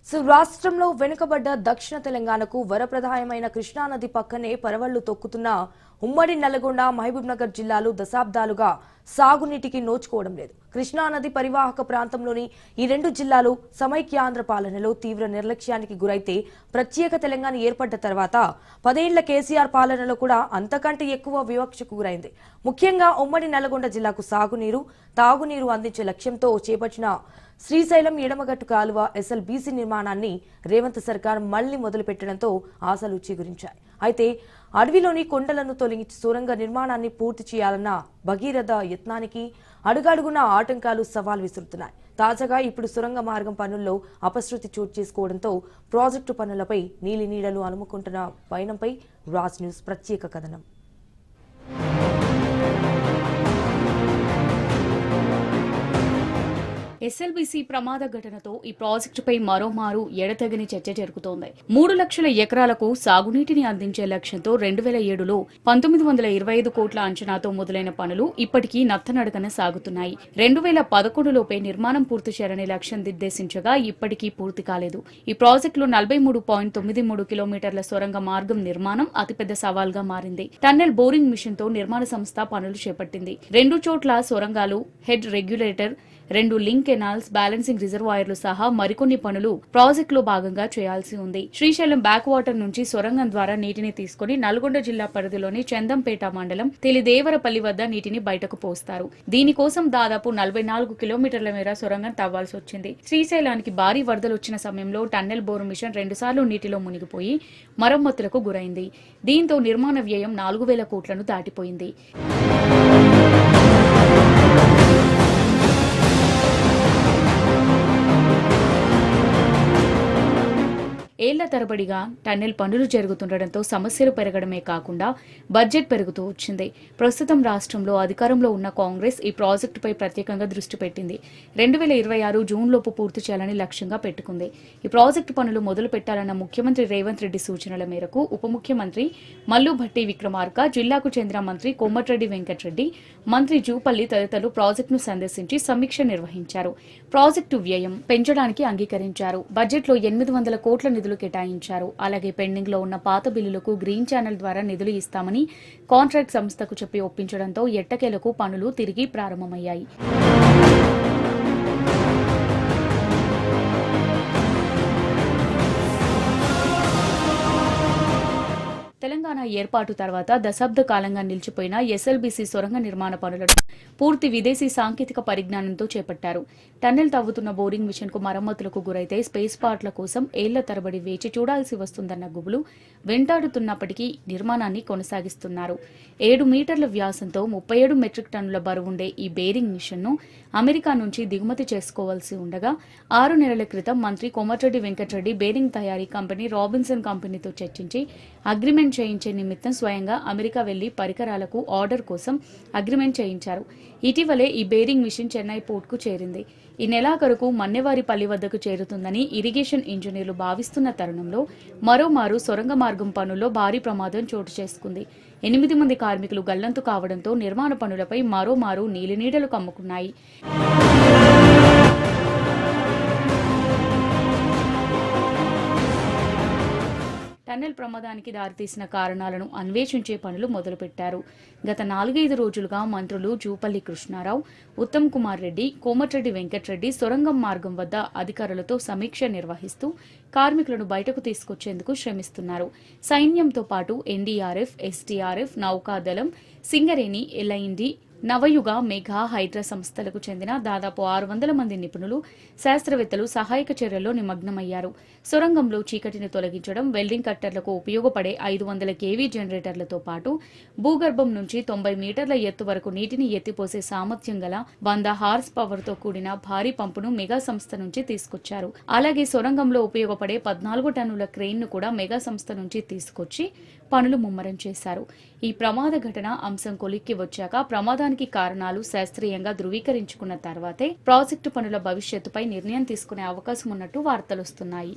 రాష్ట్రంలో వెనుకబడ్డ దక్షిణ తెలంగాణకు వరప్రదాయమైన కృష్ణానది పక్కనే పరవళ్లు తొక్కుతున్న ఉమ్మడి నల్గొండ మహబూబ్నగర్ జిల్లాలు దశాబ్దాలుగా సాగునీటికి నోచుకోవడం లేదు. కృష్ణానది పరివాహక ప్రాంతంలోని ఈ రెండు జిల్లాలు సమైక్యాంధ్ర పాలనలో తీవ్ర నిర్లక్ష్యానికి గురైతే ప్రత్యేక తెలంగాణ ఏర్పడ్డ తర్వాత 10 ఏళ్ల కేసీఆర్ పాలనలో కూడా అంతకంటే ఎక్కువ వివక్షకు గురైంది. ముఖ్యంగా ఉమ్మడి నల్గొండ జిల్లాకు సాగునీరు, తాగునీరు అందించే లక్ష్యంతో చేపట్టిన శ్రీశైలం ఎడమగట్టు కాలువ ఎస్ఎల్బీసీ నిర్మాణాన్ని రేవంత్ సర్కార్ మళ్లీ మొదలుపెట్టడంతో ఆశలు చిగురించాయి. అయితే అడవిలోని కొండలను తొలగించి సొరంగ నిర్మాణాన్ని పూర్తి చేయాలన్న భగీరథ యత్నానికి అడుగడుగున ఆటంకాలు సవాల్ విసురుతున్నాయి. తాజాగా ఇప్పుడు సొరంగ మార్గం పనుల్లో అపశృతి చోటు చేసుకోవడంతో ప్రాజెక్టు పనులపై నీలినీడలు అలుముకుంటున్న పయనంపై రాజ్ న్యూస్ ప్రత్యేక కథనం. ఎస్ఎల్బీసీ ప్రమాద ఘటనతో ఈ ప్రాజెక్టుపై మరోమారు ఎడతెగని చర్చ జరుగుతోంది. 3 లక్షల ఎకరాలకు సాగునీటిని అందించే లక్ష్యంతో 2007లో 1925 కోట్ల అంచనాతో మొదలైన పనులు ఇప్పటికీ నత్తనడకన సాగుతున్నాయి. 2011లోపే నిర్మాణం పూర్తి చేయాలని లక్ష్యం నిర్దేశించగా ఇప్పటికీ పూర్తి కాలేదు. ఈ ప్రాజెక్టులో 43.93 కిలోమీటర్ల సొరంగ మార్గం నిర్మాణం అతిపెద్ద సవాల్గా మారింది. టన్నెల్ బోరింగ్ మిషన్ తో నిర్మాణ సంస్థ పనులు చేపట్టింది. 2 చోట్ల సొరంగాలు, head regulator, 2 link canals, balancing రిజర్వాయర్లు సహా మరికొన్ని పనులు ప్రాజెక్టులో భాగంగా చేయాల్సి ఉంది. శ్రీశైలం బ్యాక్ వాటర్ నుంచి సొరంగం ద్వారా నీటిని తీసుకుని నల్గొండ జిల్లా పరిధిలోని చందంపేట మండలం తెలిదేవరపల్లి వద్ద నీటిని బయటకు పోస్తారు. దీనికోసం దాదాపు 44 కిలోమీటర్ల మేర సొరంగం తవ్వాల్సి వచ్చింది. శ్రీశైలానికి భారీ వరదలు వచ్చిన సమయంలో టన్నెల్ బోరు మిషన్ 2 సార్లు నీటిలో మునిగిపోయి మరమ్మతులకు గురైంది. దీంతో నిర్మాణ వ్యయం 4,000 కోట్లను దాటిపోయింది. ఏళ్ల తరబడిగా టన్నెల్ పనులు జరుగుతుండటంతో సమస్యలు పెరగడమే కాకుండా బడ్జెట్ పెరుగుతూ వచ్చింది. ప్రస్తుతం రాష్ట్రంలో అధికారంలో ఉన్న కాంగ్రెస్ ఈ ప్రాజెక్టుపై ప్రత్యేకంగా దృష్టి పెట్టింది. 2026 జూన్లోపు పూర్తి చేయాలని లక్ష్యంగా పెట్టుకుంది. ఈ ప్రాజెక్టు పనులు మొదలు పెట్టాలన్న ముఖ్యమంత్రి రేవంత్ రెడ్డి సూచనల మేరకు ఉప ముఖ్యమంత్రి మల్లు భట్టి విక్రమార్క, జిల్లాకు చెందిన మంత్రి కోమటిరెడ్డి వెంకటరెడ్డి, మంత్రి జూపల్లి తదితరులు ప్రాజెక్టును సందర్శించి సమీక్ష నిర్వహించారు. ప్రాజెక్టు వ్యయం పెంచడానికి అంగీకరించారు. బడ్జెట్లో 800 కోట్ల నిధులు కేటాయించారు. అలాగే పెండింగ్ లో ఉన్న పాత బిల్లులకు గ్రీన్ ఛానల్ ద్వారా నిధులు ఇస్తామని కాంట్రాక్ట్ సంస్థకు చెప్పి ఒప్పించడంతో ఎట్టకేలకు పనులు తిరిగి ప్రారంభమయ్యాయి. తెలంగాణ ఏర్పాటు తర్వాత దశాబ్ద కాలంగా నిలిచిపోయిన ఎస్ఎల్బీసీ సొరంగ నిర్మాణ పనులను పూర్తి విదేశీ సాంకేతిక పరిజ్ఞానంతో చేపట్టారు. టన్నెల్ తవ్వుతున్న బోరింగ్ మిషన్ కు మరమ్మతులకు గురైతే స్పేస్ పార్ట్ల కోసం ఏళ్ల తరబడి వేచి చూడాల్సి వస్తుందన్న గుబులు వెంటాడుతున్నప్పటికీ నిర్మాణాన్ని కొనసాగిస్తున్నారు. 7 మీటర్ల వ్యాసంతో 37 మెట్రిక్ టన్నుల బరువుండే ఈ బేరింగ్ మిషన్ ను అమెరికా నుంచి దిగుమతి చేసుకోవాల్సి ఉండగా 6 నెలల క్రితం మంత్రి కోమటిరెడ్డి వెంకటరెడ్డి బేరింగ్ తయారీ కంపెనీ రాబిన్సన్ కంపెనీతో చర్చించి అగ్రిమెంట్ చేయించే నిమిత్తం స్వయంగా అమెరికా వెళ్లి పరికరాలకు ఆర్డర్ కోసం అగ్రిమెంట్ చేయించారు. ఇటీవలే ఈ బేరింగ్ మిషన్ చెన్నై పోర్టుకు చేరింది. ఈ నెలాఖరుకు మన్నెవారిపల్లి వద్దకు చేరుతుందని ఇరిగేషన్ ఇంజనీర్లు భావిస్తున్న తరుణంలో మరోమారు సొరంగ మార్గం పనుల్లో భారీ ప్రమాదం చోటు చేసుకుంది. 8 మంది కార్మికులు గల్లంతు కావడంతో నిర్మాణ పనులపై మరోమారు నీలినీడలు కమ్ముకున్నాయి. టన్నెల్ ప్రమాదానికి దారితీసిన కారణాలను అన్వేషించే పనులు మొదలుపెట్టారు. గత 4-5 రోజులుగా మంత్రులు జూపల్లి కృష్ణారావు, ఉత్తమ్ కుమార్ రెడ్డి, కోమటిరెడ్డి వెంకటరెడ్డి సొరంగం మార్గం వద్ద అధికారులతో సమీక్ష నిర్వహిస్తూ కార్మికులను బయటకు తీసుకొచ్చేందుకు శ్రమిస్తున్నారు. సైన్యంతో పాటు ఎన్డీఆర్ఎఫ్, ఎస్టీఆర్ఎఫ్, నౌకాదళం, సింగరేణి, ఎల్ఐఎన్డీ, నవయుగ, మెగా, హైడ్రా సంస్థలకు చెందిన దాదాపు 600 మంది నిపుణులు, శాస్త్రవేత్తలు సహాయక చర్యల్లో నిమగ్నమయ్యారు. సొరంగంలో చీకటిని తొలగించడం, వెల్డింగ్ కట్టర్లకు ఉపయోగపడే 500 కేవీ జనరేటర్లతో పాటు భూగర్భం నుంచి 90 మీటర్ల ఎత్తు వరకు నీటిని ఎత్తిపోసే సామర్థ్యం గల 100 హార్స్ పవర్ తో కూడిన భారీ పంపును మెగా సంస్థ నుంచి తీసుకొచ్చారు. అలాగే సొరంగంలో ఉపయోగపడే 14 టన్నుల క్రెయిన్ ను కూడా మెగా సంస్థ నుంచి తీసుకొచ్చి పనులు ముమ్మరం చేశారు. ఈ ప్రమాద ఘటన అంశం కొలిక్కి వచ్చాక ప్రమాదానికి కారణాలు శాస్త్రీయంగా ధృవీకరించుకున్న తర్వాతే ప్రాజెక్టు పనుల భవిష్యత్తుపై నిర్ణయం తీసుకునే అవకాశం ఉన్నట్టు వార్తలొస్తున్నాయి.